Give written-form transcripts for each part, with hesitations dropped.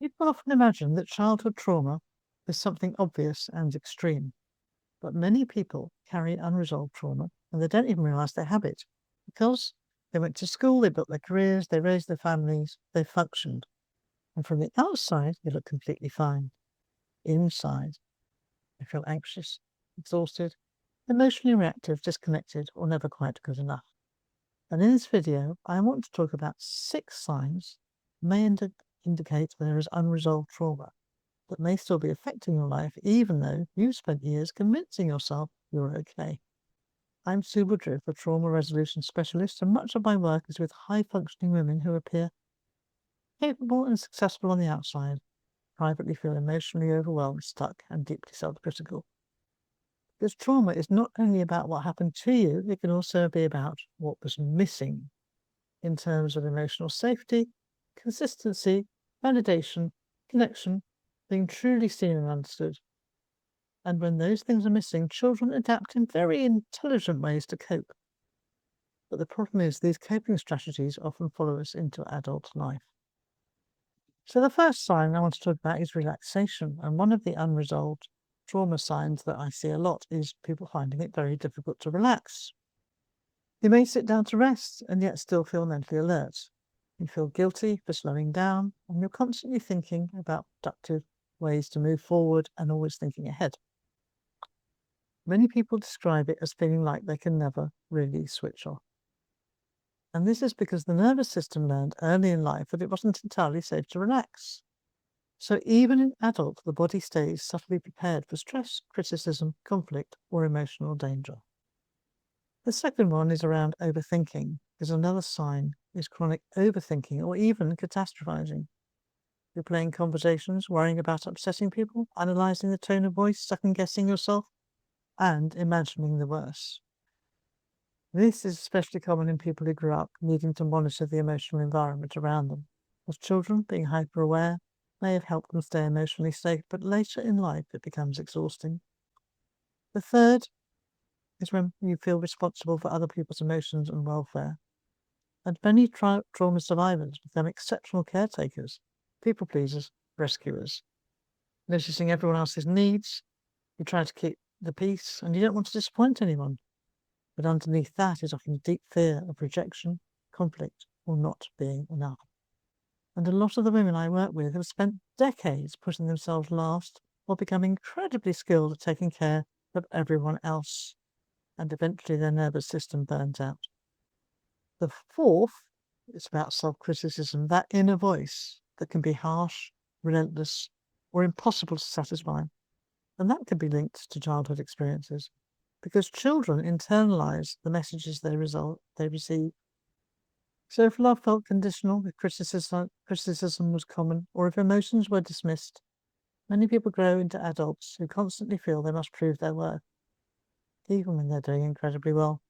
People often imagine that childhood trauma is something obvious and extreme, but many people carry unresolved trauma and they don't even realize they have it because they went to school, they built their careers, they raised their families, they functioned. And from the outside, they look completely fine. Inside, they feel anxious, exhausted, emotionally reactive, disconnected, or never quite good enough. And in this video, I want to talk about 6 signs that may indicate there is unresolved trauma that may still be affecting your life, even though you've spent years convincing yourself you're okay. I'm Sue Woodruff, a trauma resolution specialist, and much of my work is with high-functioning women who appear capable and successful on the outside, privately feel emotionally overwhelmed, stuck, and deeply self-critical. Because trauma is not only about what happened to you, it can also be about what was missing in terms of emotional safety, consistency, validation, connection, being truly seen and understood. And when those things are missing, children adapt in very intelligent ways to cope. But the problem is these coping strategies often follow us into adult life. So the first sign I want to talk about is relaxation. And one of the unresolved trauma signs that I see a lot is people finding it very difficult to relax. You may sit down to rest and yet still feel mentally alert. You feel guilty for slowing down, and you're constantly thinking about productive ways to move forward and always thinking ahead. Many people describe it as feeling like they can never really switch off. And this is because the nervous system learned early in life that it wasn't entirely safe to relax. So even in adult, the body stays subtly prepared for stress, criticism, conflict, or emotional danger. The second one is around overthinking, because another sign is chronic overthinking or even catastrophizing. You're playing conversations, worrying about upsetting people, analyzing the tone of voice, second guessing yourself, and imagining the worst. This is especially common in people who grew up needing to monitor the emotional environment around them. As children, being hyper-aware may have helped them stay emotionally safe, but later in life it becomes exhausting. The third is when you feel responsible for other people's emotions and welfare. And many trauma survivors become exceptional caretakers, people pleasers, rescuers. Noticing everyone else's needs, you try to keep the peace, and you don't want to disappoint anyone. But underneath that is often a deep fear of rejection, conflict, or not being enough. And a lot of the women I work with have spent decades putting themselves last or become incredibly skilled at taking care of everyone else. And eventually their nervous system burns out. The fourth is about self-criticism, that inner voice that can be harsh, relentless, or impossible to satisfy. And that can be linked to childhood experiences, because children internalize the messages they receive. So if love felt conditional, if criticism was common, or if emotions were dismissed, many people grow into adults who constantly feel they must prove their worth, even when they're doing incredibly well.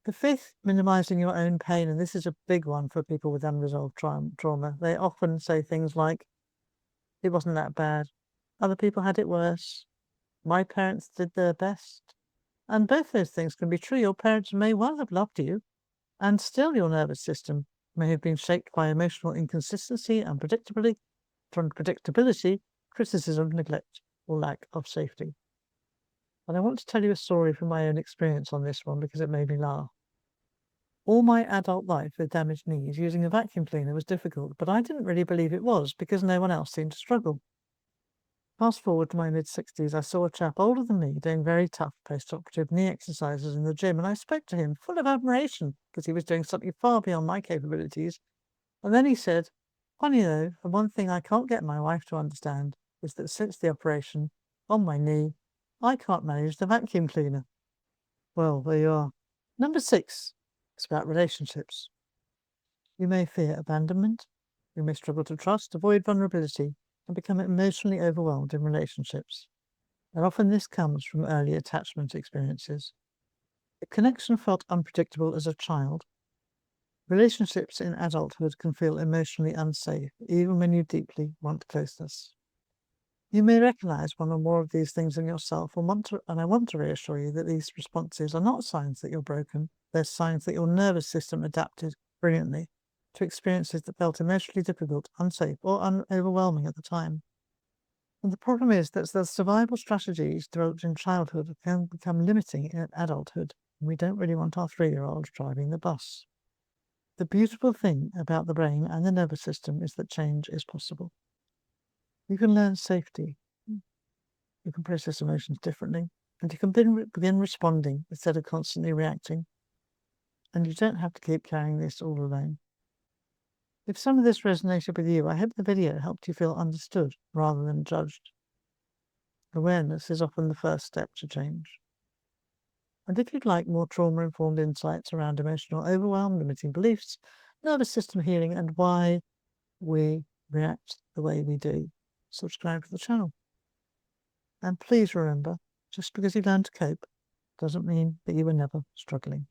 The fifth, minimizing your own pain, and this is a big one for people with unresolved trauma. They often say things like, it wasn't that bad, other people had it worse, my parents did their best. And both those things can be true. Your parents may well have loved you, and still your nervous system may have been shaped by emotional inconsistency, unpredictability, criticism, neglect, or lack of safety. And I want to tell you a story from my own experience on this one because it made me laugh. All my adult life with damaged knees, using a vacuum cleaner was difficult, but I didn't really believe it was because no one else seemed to struggle. Fast forward to my mid-60s, I saw a chap older than me doing very tough post-operative knee exercises in the gym, and I spoke to him full of admiration because he was doing something far beyond my capabilities. And then he said, funny though, the one thing I can't get my wife to understand is that since the operation on my knee, I can't manage the vacuum cleaner. Well, there you are. Number 6 is about relationships. You may fear abandonment. You may struggle to trust, avoid vulnerability, and become emotionally overwhelmed in relationships. And often this comes from early attachment experiences. The connection felt unpredictable as a child. Relationships in adulthood can feel emotionally unsafe, even when you deeply want closeness. You may recognize one or more of these things in yourself, and I want to reassure you that these responses are not signs that you're broken. They're signs that your nervous system adapted brilliantly to experiences that felt emotionally difficult, unsafe, or overwhelming at the time. And the problem is that the survival strategies developed in childhood can become limiting in adulthood. We don't really want our 3-year-olds driving the bus. The beautiful thing about the brain and the nervous system is that change is possible. You can learn safety. You can process emotions differently, and you can begin responding instead of constantly reacting. And you don't have to keep carrying this all alone. If some of this resonated with you, I hope the video helped you feel understood rather than judged. Awareness is often the first step to change. And if you'd like more trauma-informed insights around emotional overwhelm, limiting beliefs, nervous system healing, and why we react the way we do, subscribe to the channel. And please remember, just because you learn to cope doesn't mean that you were never struggling.